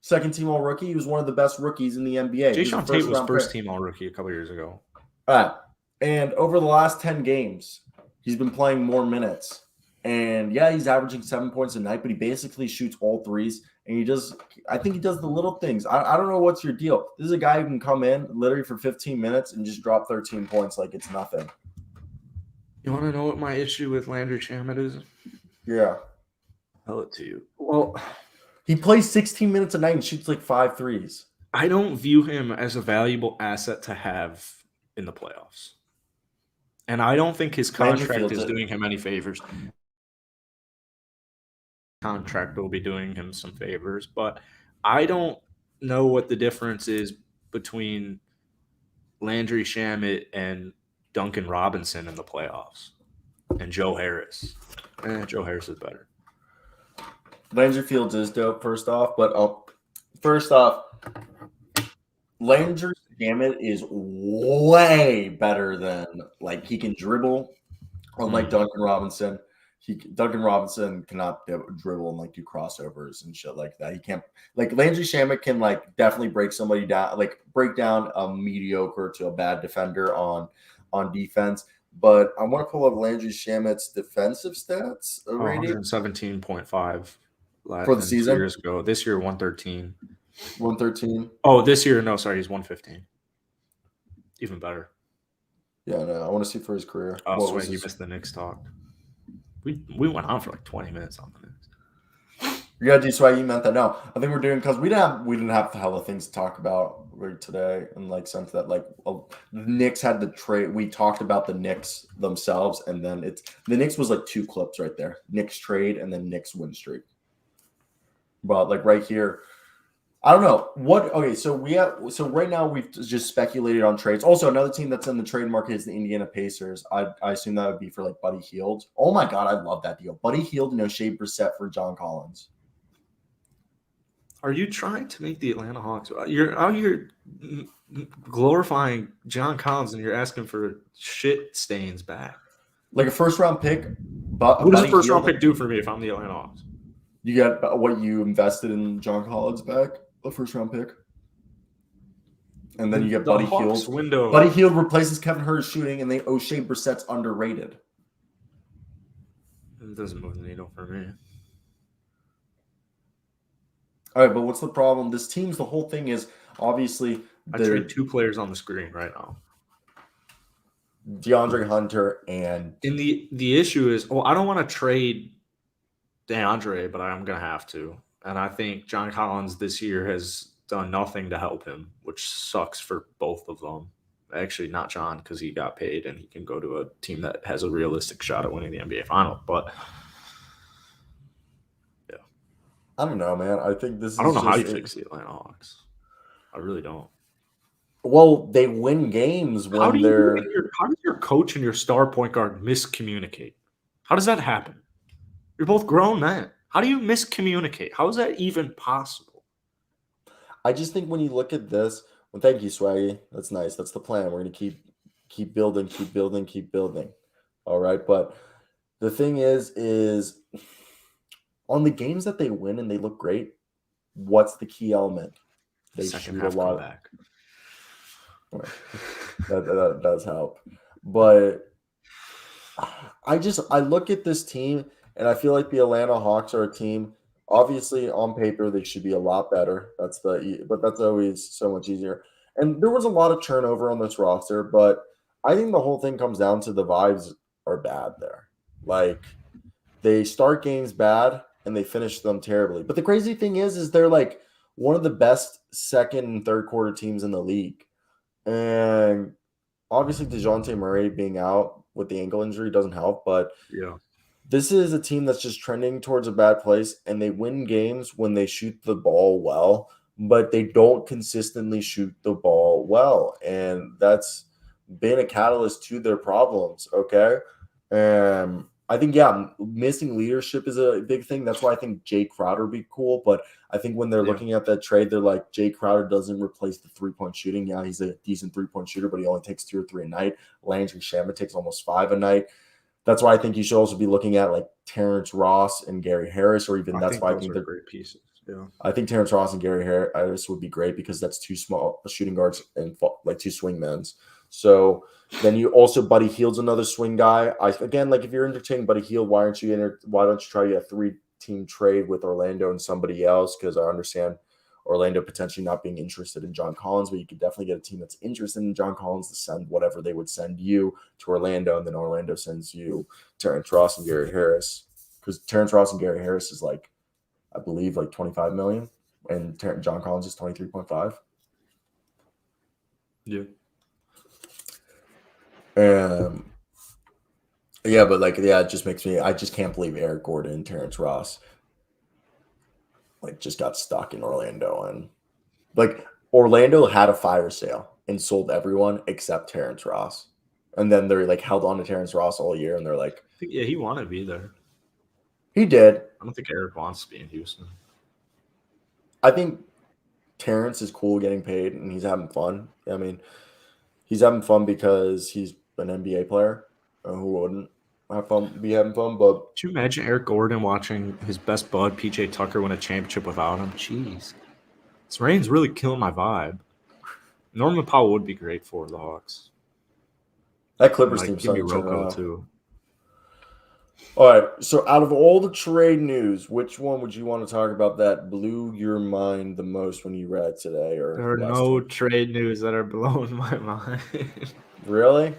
He was one of the best rookies in the NBA. Jason Tate was first team all rookie a couple years ago. All right. And over the last 10 games, he's been playing more minutes. And yeah, he's averaging 7 points a night, but he basically shoots all threes. And I think he does the little things. I don't know what's your deal. This is a guy who can come in literally for 15 minutes and just drop 13 points like it's nothing. You want to know what my issue with Landry Shamet is? Yeah. Tell it to you. Well, he plays 16 minutes a night and shoots like 5 threes. I don't view him as a valuable asset to have in the playoffs. And I don't think his Landry contract Fields is it. doing him any favors. Contract will be doing him some favors, but I don't know what the difference is between Landry Shamet and Duncan Robinson in the playoffs and Joe Harris. Joe Harris is better. Landry Fields is dope, first off. But first off, Landry Shamet is way better than, like, he can dribble, unlike Duncan Robinson. Duncan Robinson cannot dribble and like do crossovers and shit like that. He can't, like, Landry Shamet can like definitely break somebody down, like break down a mediocre to a bad defender on defense. But I want to pull up Landry Shamet's defensive stats rating 117.5 for the season. 2 years ago. This year, 113. 113. Oh, this year, no, sorry, he's 115. Even better. Yeah, no, I want to see for his career. Oh, Sway, you missed the Knicks talk. We went on for like 20 minutes on the Knicks. Yeah, D Swag, you meant that. No, I think we're doing, because we didn't have hella things to talk about right today, and like sense that like the Knicks had the trade. We talked about the Knicks themselves, and then the Knicks was like 2 clips right there: Knicks trade and then Knicks win streak. But like right here, I don't know what. Okay, so right now we've just speculated on trades. Also, another team that's in the trade market is the Indiana Pacers. I assume that would be for like Buddy Hield. Oh my god, I love that deal. Buddy Hield and O'Shea Brissett for John Collins. Are you trying to make the Atlanta Hawks? You're out here glorifying John Collins, and you're asking for shit stains back. Like a first-round pick. But what does a first-round pick do for me if I'm the Atlanta Hawks? You got what you invested in John Collins back, a first-round pick. And then you get Buddy Hield. Buddy Hield replaces Kevin Huerter's shooting, and then O'Shea Brissett's underrated. It doesn't move the needle for me. All right, but what's the problem? This team's, the whole thing is obviously I trade 2 players on the screen right now. DeAndre Hunter and the issue is, I don't want to trade DeAndre, but I'm gonna have to. And I think John Collins this year has done nothing to help him, which sucks for both of them. Actually, not John, because he got paid and he can go to a team that has a realistic shot at winning the NBA final. But yeah, I don't know, man. I think this. I don't know how you fix the Atlanta Hawks. I really don't. Well, they win games when how does your coach and your star point guard miscommunicate? How does that happen? You're both grown men. How do you miscommunicate? How is that even possible? I just think when you look at this, well, thank you, Swaggy. That's nice. That's the plan. We're going to keep building. All right. But the thing is on the games that they win and they look great, what's the key element? They shoot a lot. Back. That does help. But I look at this team and I feel like the Atlanta Hawks are a team. Obviously, on paper, they should be a lot better. But that's always so much easier. And there was a lot of turnover on this roster, but I think the whole thing comes down to the vibes are bad there. Like, they start games bad and they finish them terribly. But the crazy thing is they're like one of the best second and third quarter teams in the league. And obviously, DeJounte Murray being out with the ankle injury doesn't help. But yeah. This is a team that's just trending towards a bad place, and they win games when they shoot the ball well, but they don't consistently shoot the ball well, and that's been a catalyst to their problems, okay? And I think, missing leadership is a big thing. That's why I think Jay Crowder would be cool, but I think when they're looking at that trade, they're like, Jay Crowder doesn't replace the three-point shooting. Yeah, he's a decent three-point shooter, but he only takes 2 or 3 a night. Landry Shamet takes almost 5 a night. That's why I think you should also be looking at like Terrence Ross and Gary Harris, or even that's why I think they're great pieces. Yeah, I think Terrence Ross and Gary Harris would be great because that's 2 small shooting guards and like 2 swingmans. So then you also Buddy Hield's another swing guy. Again, like if you're entertaining Buddy Hield, why don't you try a 3-team trade with Orlando and somebody else? Because I understand Orlando potentially not being interested in John Collins, but you could definitely get a team that's interested in John Collins to send whatever they would send you to Orlando, and then Orlando sends you Terrence Ross and Gary Harris. Because Terrence Ross and Gary Harris is like, I believe, like $25 million, and John Collins is 23.5. Yeah. Yeah, but it just makes me. I just can't believe Eric Gordon and Terrence Ross just got stuck in Orlando, and Orlando had a fire sale and sold everyone except Terrence Ross, and then they're held on to Terrence Ross all year, and they're like, Yeah, he wanted to be there. he did. I don't think Eric wants to be in Houston. I think Terrence is cool getting paid, and he's having fun. I mean, he's having fun because he's an NBA player. Who wouldn't be having fun? But could you imagine Eric Gordon watching his best bud PJ Tucker win a championship without him? Jeez, this rain's really killing my vibe. Norman Powell would be great for the Hawks. That Clippers team give me starting to turn Rocco around too. All right. So out of all the trade news, which one would you want to talk about that blew your mind the most when you read today? Or there are no trade news that are blowing my mind. Really?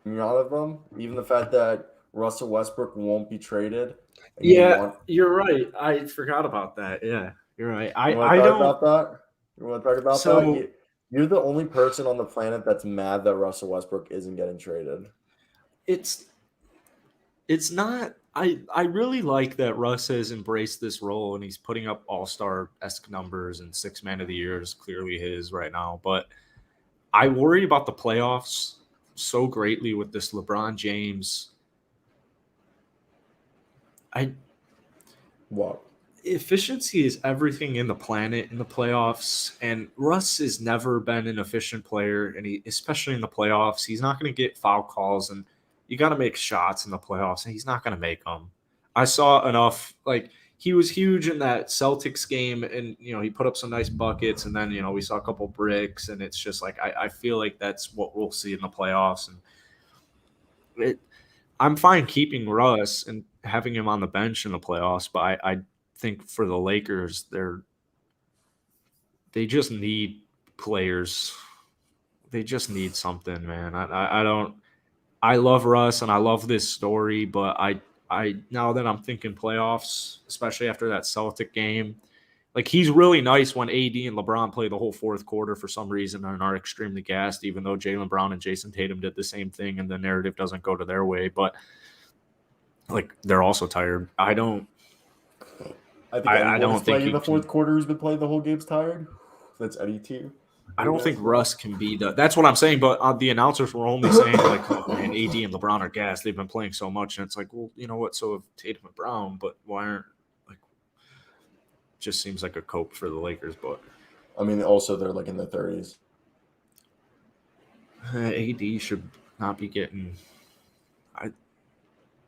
None of them? Even the fact that Russell Westbrook won't be traded? Yeah, you're right. I forgot about that. Yeah, you're right. I don't about that. You want to talk about that? You're the only person on the planet that's mad that Russell Westbrook isn't getting traded. It's not. I really like that Russ has embraced this role and he's putting up all-star-esque numbers, and sixth man of the year is clearly his right now. But I worry about the playoffs so greatly with this LeBron James. What? Efficiency is everything in the planet in the playoffs, and Russ has never been an efficient player, and especially in the playoffs, he's not going to get foul calls, and you got to make shots in the playoffs, and he's not going to make them. I saw enough. He was huge in that Celtics game, and he put up some nice buckets, and then we saw a couple bricks, and it's just I feel like that's what we'll see in the playoffs, and I'm fine keeping Russ and having him on the bench in the playoffs, but I think for the Lakers, they just need players. They just need something, man. I love Russ and I love this story, but I now that I'm thinking playoffs, especially after that Celtic game, he's really nice when AD and LeBron play the whole fourth quarter for some reason and are extremely gassed, even though Jaylen Brown and Jason Tatum did the same thing and the narrative doesn't go to their way. But they're also tired. I don't think in the fourth quarter who's been playing the whole game's tired. That's Eddie too. I don't think Russ can be that's what I'm saying. But the announcers were only saying man, AD and LeBron are gassed. They've been playing so much, and it's well, you know what? So have Tatum and Brown, but why aren't just seems like a cope for the Lakers. But I mean, also they're in their 30s. AD should not be getting.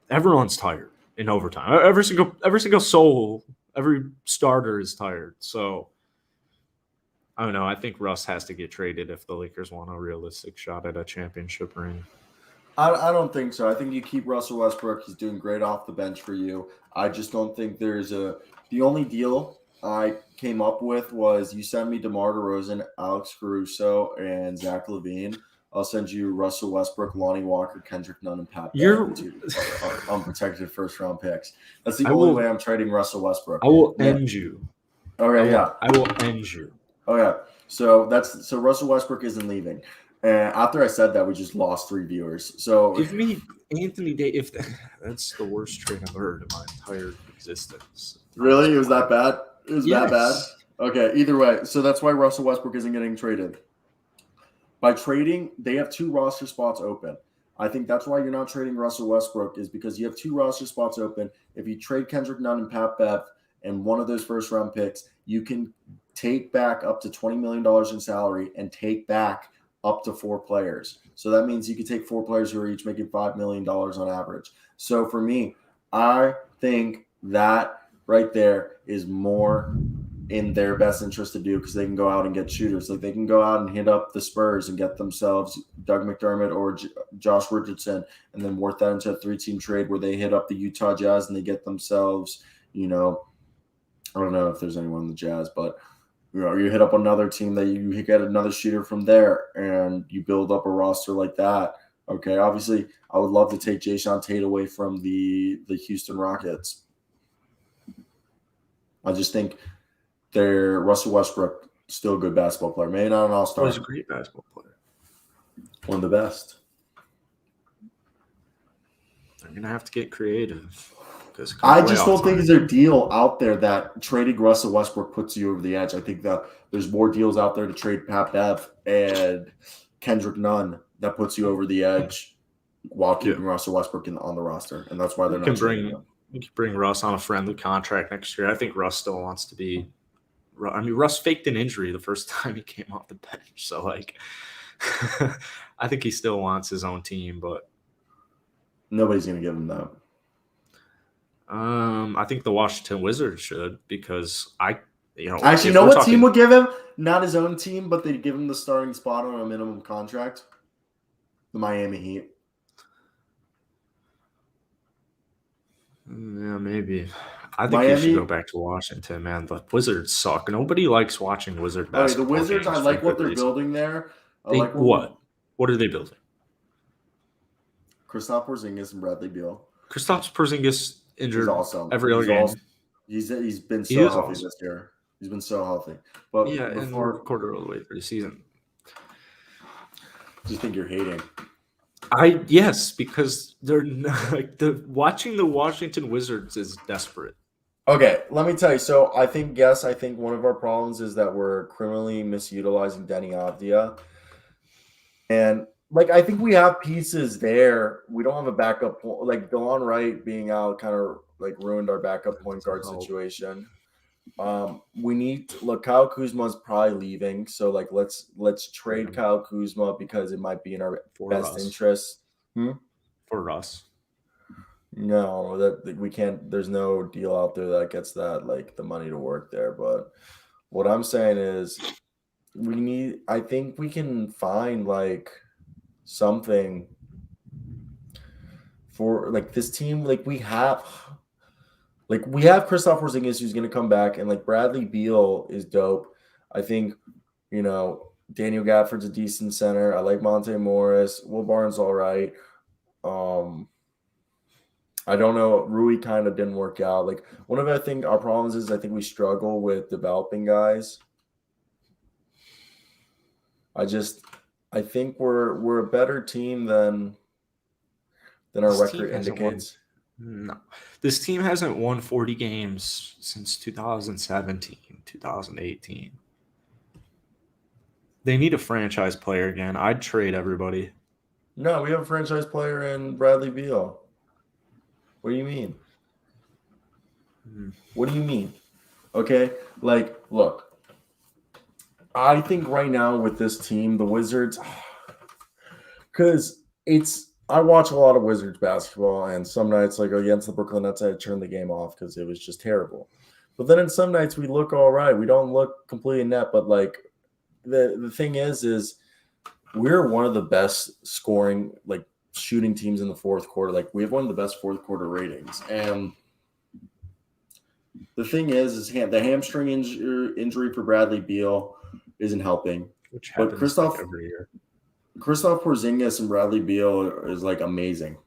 Everyone's tired in overtime. Every single soul, every starter is tired. So I don't know. I think Russ has to get traded if the Lakers want a realistic shot at a championship ring. I don't think so. I think you keep Russell Westbrook. He's doing great off the bench for you. I just don't think there's the only deal I came up with was you send me DeMar DeRozan, Alex Caruso, and Zach LaVine. I'll send you Russell Westbrook, Lonnie Walker, Kendrick Nunn, and Pat Bev, two unprotected first-round picks. That's the only way I'm trading Russell Westbrook. I will end you. Okay, yeah. I will end you. Oh, yeah. So Russell Westbrook isn't leaving. And after I said that, we just lost 3 viewers. So give me Anthony Davis. That's the worst trade I've heard in my entire existence. Really? It was that bad? It was that bad? Okay, either way. So that's why Russell Westbrook isn't getting traded. By trading, they have 2 roster spots open. I think that's why you're not trading Russell Westbrook is because you have 2 roster spots open. If you trade Kendrick Nunn and Pat Bev and one of those first-round picks, you can take back up to $20 million in salary and take back up to 4 players. So that means you could take 4 players who are each making $5 million on average. So for me, I think that right there is more in their best interest to do because they can go out and get shooters. They can go out and hit up the Spurs and get themselves Doug McDermott or Josh Richardson and then work that into a 3-team trade where they hit up the Utah Jazz and they get themselves, I don't know if there's anyone in the Jazz, but you hit up another team that you get another shooter from there and you build up a roster like that. Okay, obviously, I would love to take Jason Tate away from the Houston Rockets. I just think Russell Westbrook Still a good basketball player. Maybe not an all-star. He's a great basketball player. One of the best. They're gonna have to get creative. I just don't think there's a deal out there that trading Russell Westbrook puts you over the edge. I think that there's more deals out there to trade Pat Bev and Kendrick Nunn that puts you over the edge while keeping Russell Westbrook on the roster, and that's why they're not trading him. You can bring Russ on a friendly contract next year. I think Russ still wants to be. I mean, Russ faked an injury the first time he came off the bench, so like, I think he still wants his own team, but nobody's gonna give him that. I think the Washington Wizards should, because actually, know what team would give him? Not his own team, but they'd give him the starting spot on a minimum contract. The Miami Heat. Yeah, maybe. I think you should go back to Washington, man. The Wizards suck. Nobody likes watching Wizard basketball. The Wizards, I like what they're building there. What are they building? Kristaps Porzingis and Bradley Beal. Kristaps Porzingis injured awesome. every other game. He's been so healthy this year. He's been so healthy. But in the quarter of the way through the season. Do you think you're hating? Yes, because they're not, watching the Washington Wizards is desperate. Okay, let me tell you. So I think one of our problems is that we're criminally misutilizing Denny Avdia. And I think we have pieces there. We don't have a backup point. Like Delon Wright being out kind of ruined our backup point guard situation. We need Kyle Kuzma's probably leaving, so let's trade Kyle Kuzma because it might be in our best interest. For Russ. No, that we can't. There's no deal out there that gets that the money to work there. But what I'm saying is, I think we can find something for this team. We have Kristaps Porzingis who's going to come back, and Bradley Beal is dope. I think, Daniel Gafford's a decent center. I like Monte Morris. Will Barnes all right. I don't know. Rui kind of didn't work out. One of our problems is I think we struggle with developing guys. I think we're a better team than our record indicates. No. This team hasn't won 40 games since 2017, 2018. They need a franchise player again. I'd trade everybody. No, we have a franchise player in Bradley Beal. What do you mean? What do you mean? Okay, look. I think right now with this team, the Wizards, because I watch a lot of Wizards basketball, and some nights, against the Brooklyn Nets, I turned the game off because it was just terrible. But then in some nights, we look all right. We don't look completely net, but the thing is we're one of the best scoring, shooting teams in the fourth quarter. We have one of the best fourth quarter ratings. And the thing is the hamstring injury for Bradley Beal isn't helping. Which happens every year. Kristaps Porzingis and Bradley Beal is amazing.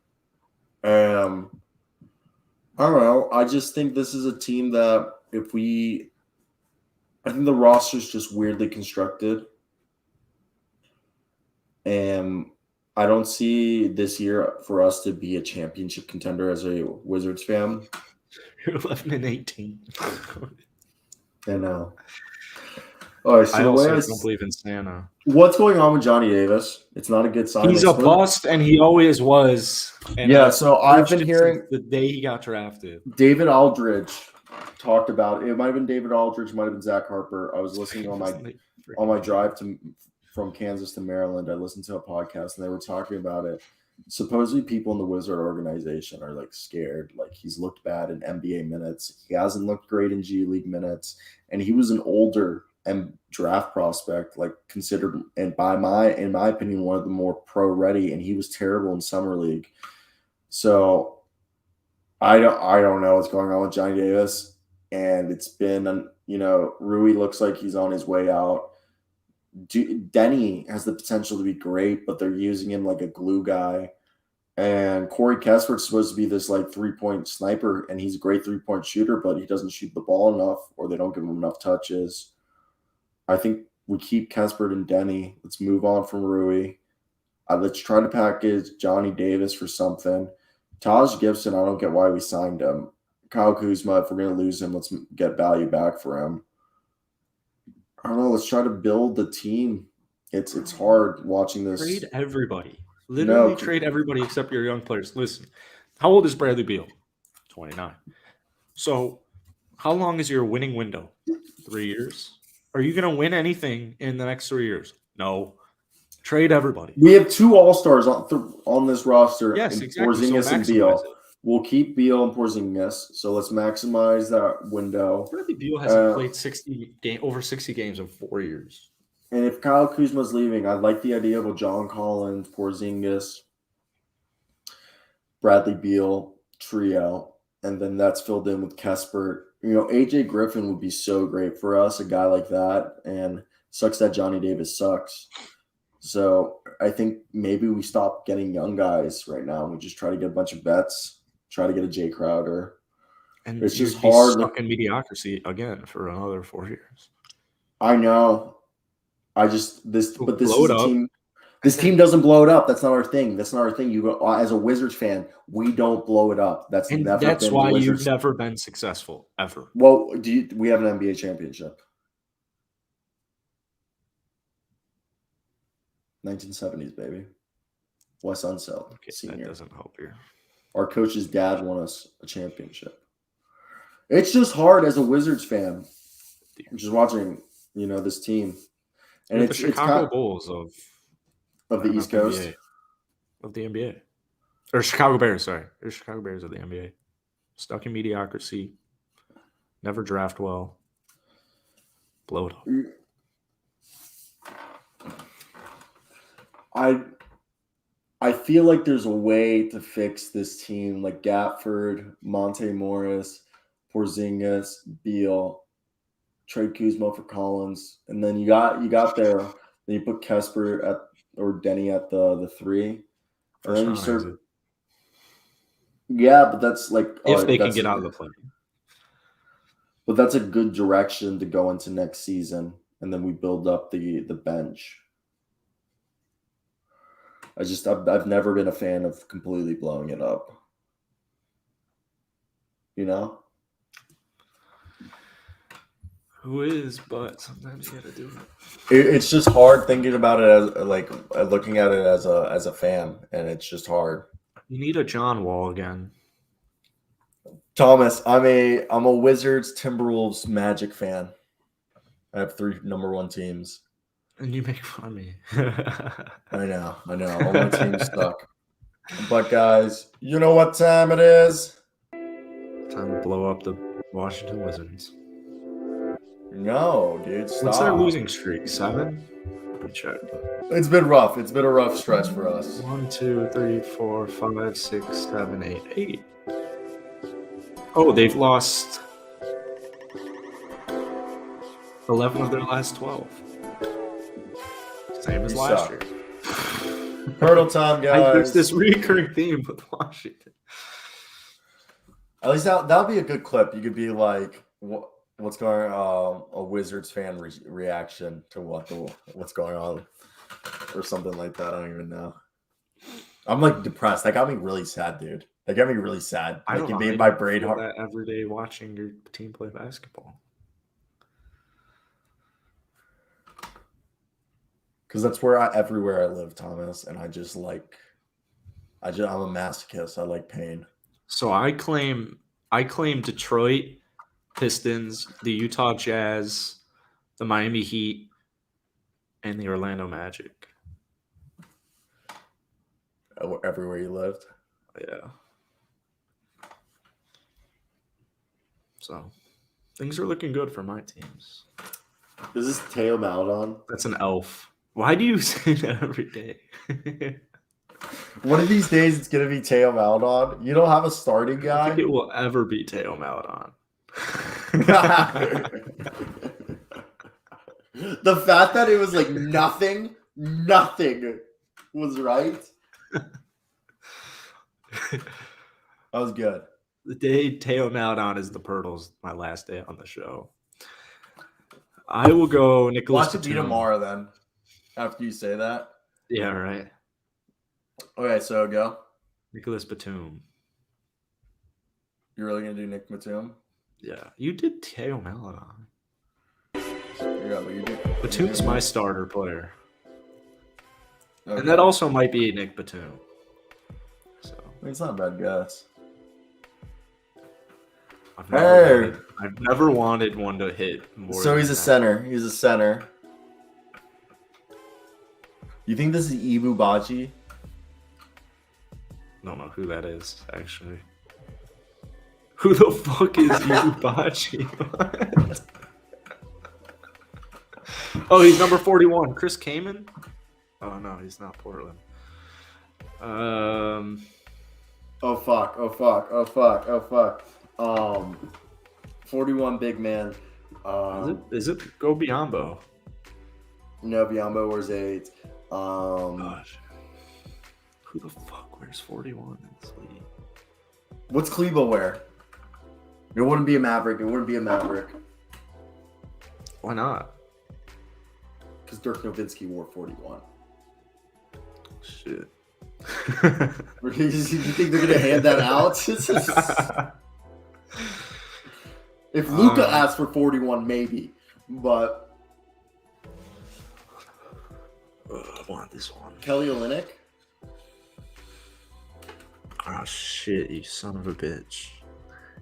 I don't know. I just think this is a team that I think the roster's just weirdly constructed. And I don't see this year for us to be a championship contender as a Wizards fan. You're 11-18. I know. All right, so I also don't believe in Santa. What's going on with Johnny Davis? It's not a good sign. He's a bust, and he always was. And so I've been hearing the day he got drafted. David Aldridge talked about it. It might have been David Aldridge, it might have been Zach Harper. I was listening on my drive from Kansas to Maryland. I listened to a podcast, and they were talking about it. Supposedly, people in the Wizard organization are scared. He's looked bad in NBA minutes. He hasn't looked great in G League minutes, and he was an older and draft prospect, considered, and in my opinion, one of the more pro ready, and he was terrible in summer league. So I don't know what's going on with Johnny Davis, and it's been Rui looks like he's on his way out. Denny has the potential to be great, but they're using him like a glue guy. And Corey Kessler's supposed to be this 3-point sniper, and he's a great 3-point shooter, but he doesn't shoot the ball enough, or they don't give him enough touches. I think we keep Kesper and Denny. Let's move on from Rui. Let's try to package Johnny Davis for something. Taj Gibson, I don't get why we signed him. Kyle Kuzma, if we're going to lose him, let's get value back for him. I don't know. Let's try to build the team. It's hard watching this. Trade everybody. Literally No. trade everybody except your young players. Listen, how old is Bradley Beal? 29. So how long is your winning window? 3 years? Are you going to win anything in the next 3 years? No. Trade everybody. We have 2 All-Stars on this roster. Yes, in exactly. Porzingis So and Beal. We'll keep Beal and Porzingis. So let's maximize that window. Bradley Beal hasn't played over 60 games in 4 years. And if Kyle Kuzma's leaving, I like the idea of a John Collins, Porzingis, Bradley Beal trio, and then that's filled in with Kesper. AJ Griffin would be so great for us, a guy like that. And sucks that Johnny Davis sucks. So I think maybe we stop getting young guys right now. We just try to get a bunch of vets, try to get a Jay Crowder. And it's just hard. Stuck in mediocrity again for another 4 years. I know. This is a team. This team doesn't blow it up. That's not our thing. As a Wizards fan, we don't blow it up. That's why you've never been successful ever. Well, we have an NBA championship. 1970s, baby. Wes Unseld, senior. That doesn't help you. Our coach's dad won us a championship. It's just hard as a Wizards fan. Just watching, this team. And it's the Chicago Bulls of the East Coast. Of the NBA. Or Chicago Bears, sorry. They're Chicago Bears of the NBA. Stuck in mediocrity. Never draft well. Blow it up. I feel like there's a way to fix this team, like Gatford, Monte Morris, Porzingis, Beal, trade Kuzma for Collins, and then you got there. Then you put Kesper or Denny at the 3, and then you start. Yeah, but that's like if they can get out of the play. But that's a good direction to go into next season, and then we build up the bench. I've never been a fan of completely blowing it up. Who is, but sometimes you gotta do it. It's just hard thinking about it as looking at it as a fan, and it's just hard. You need a John Wall again. Thomas, I'm a Wizards, Timberwolves, Magic fan. I have 3 number 1 teams. And you make fun of me. I know. All my teams suck. But guys, you know what time it is? Time to blow up the Washington Wizards. No, dude, stop. What's their losing streak? 7? Let me check. It's been rough. It's been a rough stretch for us. 1, 2, 3, 4, 5, 6, 7, 8, 8. Oh, they've lost 11 of their last 12. Same as last year. Hurdle time, guys. There's this recurring theme with Washington. At least that'll be a good clip. You could be like, what's going on? A Wizards fan reaction to what's going on, or something like that. I don't even know. I'm like depressed. That got me really sad, dude. That got me really sad. It made my brain hard. That every day watching your team play basketball. Because that's everywhere I live, Thomas, and I'm a masochist. I like pain. So I claim Detroit Pistons, the Utah Jazz, the Miami Heat, and the Orlando Magic. Everywhere you lived? Yeah. So things are looking good for my teams. Is this Teo Maledon? That's an elf. Why do you say that every day? One of these days, it's going to be Teo Maledon. You don't have a starting guy? I think it will ever be Teo Maledon. The fact that it was like nothing was right. That was good. The day Teo Maledon is the Pirtles, my last day on the show. I will go Nicholas Watch it be Batum. tomorrow then. After you say that. Yeah, right. Okay, so go. Nicholas Batum. You're really gonna do Nick Batum? Yeah, you did Teo Maledon. Yeah, but you do. Batum's my starter player. Okay. And that also might be Nick Batum. So I mean, it's not a bad guess. I've never wanted one to hit more. So he's a than center. He's a center. You think this is Ibu Bachi? I don't know who that is, actually. Who the fuck is Yubachi? Oh, he's number 41. Chris Kaman? Oh, no, he's not Portland. Oh, fuck. Oh, fuck. Oh, fuck. Oh, fuck. 41 big man. Is it Go Biombo? No, Biombo wears 8. Gosh. Who the fuck wears 41 in this league? What's Klebo wear? It wouldn't be a Maverick. It wouldn't be a Maverick. Why not? Because Dirk Nowitzki wore 41. Shit. You think they're going to hand that out? If Luka asked for 41, maybe. But I want this one. Kelly Olynyk? Oh, shit, you son of a bitch.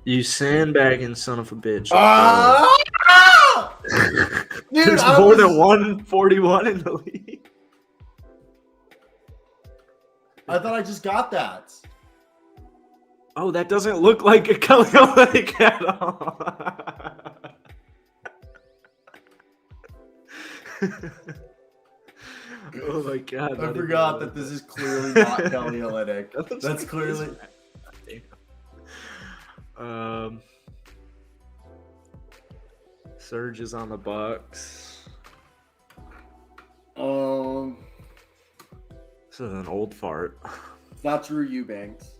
You sandbagging son of a bitch. Dude, There's more than 141 in the league. I thought I just got that. Oh, that doesn't look like a Kelly Olynyk at all. Oh my god. I forgot that this is clearly not Kelly Olynyk. That's clearly... Serge is on the Bucks. This is an old fart. It's not Drew Eubanks.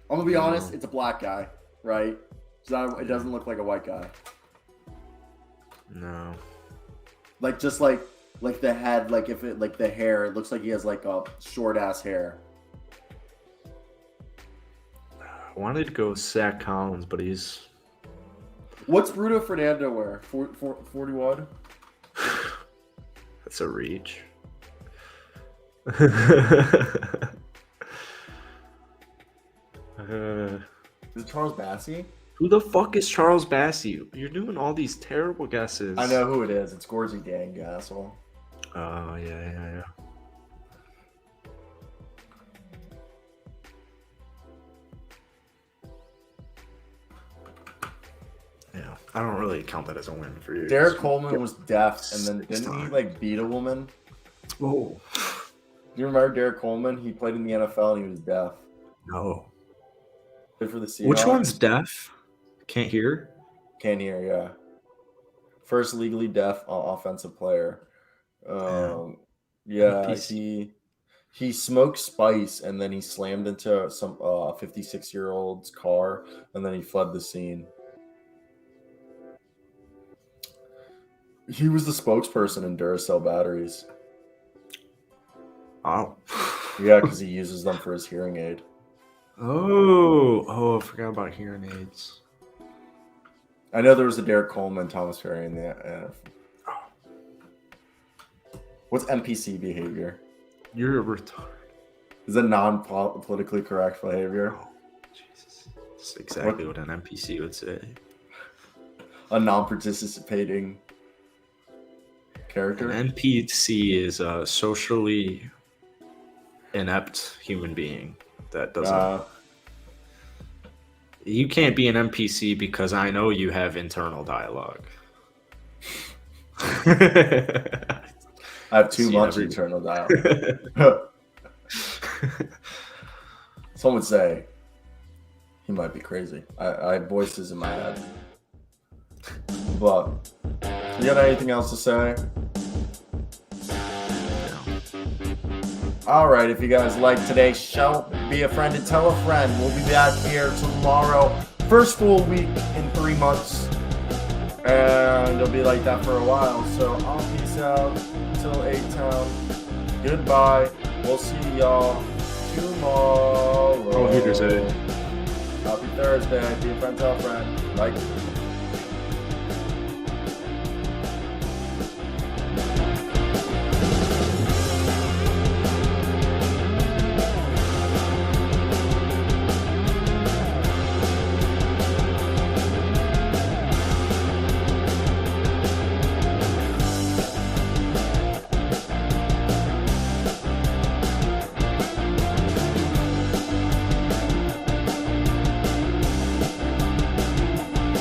I'm gonna be honest, it's a black guy, right? It doesn't look like a white guy. No. Like just like the head, like if it like the hair, it looks like he has like a short ass hair. I wanted to go Zach Collins, but he's... What's Bruno Fernando wear? 41? That's a reach. Is it Charles Bassey? Who the fuck is Charles Bassey? You're doing all these terrible guesses. I know who it is. It's Gorgie Dangastle. Oh, yeah. Yeah, I don't really count that as a win for you. Derek Coleman was deaf, and then didn't he like beat a woman? Whoa. Do you remember Derek Coleman? He played in the NFL and he was deaf. No. Good for the Seahawks. Which one's deaf? Can't hear? Can't hear, yeah. First legally deaf offensive player. Yeah, he smoked spice and then he slammed into some 56-year-old's car and then he fled the scene. He was the spokesperson in Duracell batteries. Oh. Yeah, because he uses them for his hearing aid. Oh, I forgot about hearing aids. I know there was a Derek Coleman, Thomas Ferry in the. What's NPC behavior? You're a retard. Is it non-politically correct behavior? Oh, Jesus. That's exactly what an NPC would say. A non-participating character? An NPC is a socially inept human being that doesn't... You can't be an NPC because I know you have internal dialogue. I have too much internal dialogue. Some would say he might be crazy. I have voices in my head. But you got anything else to say? All right, if you guys like today's show, be a friend and tell a friend. We'll be back here tomorrow. First full week in 3 months. And it'll be like that for a while. So I'll peace out till 8-Town. Goodbye. We'll see y'all tomorrow. Oh, Hooters, Happy Thursday. Be a friend to a friend. Like.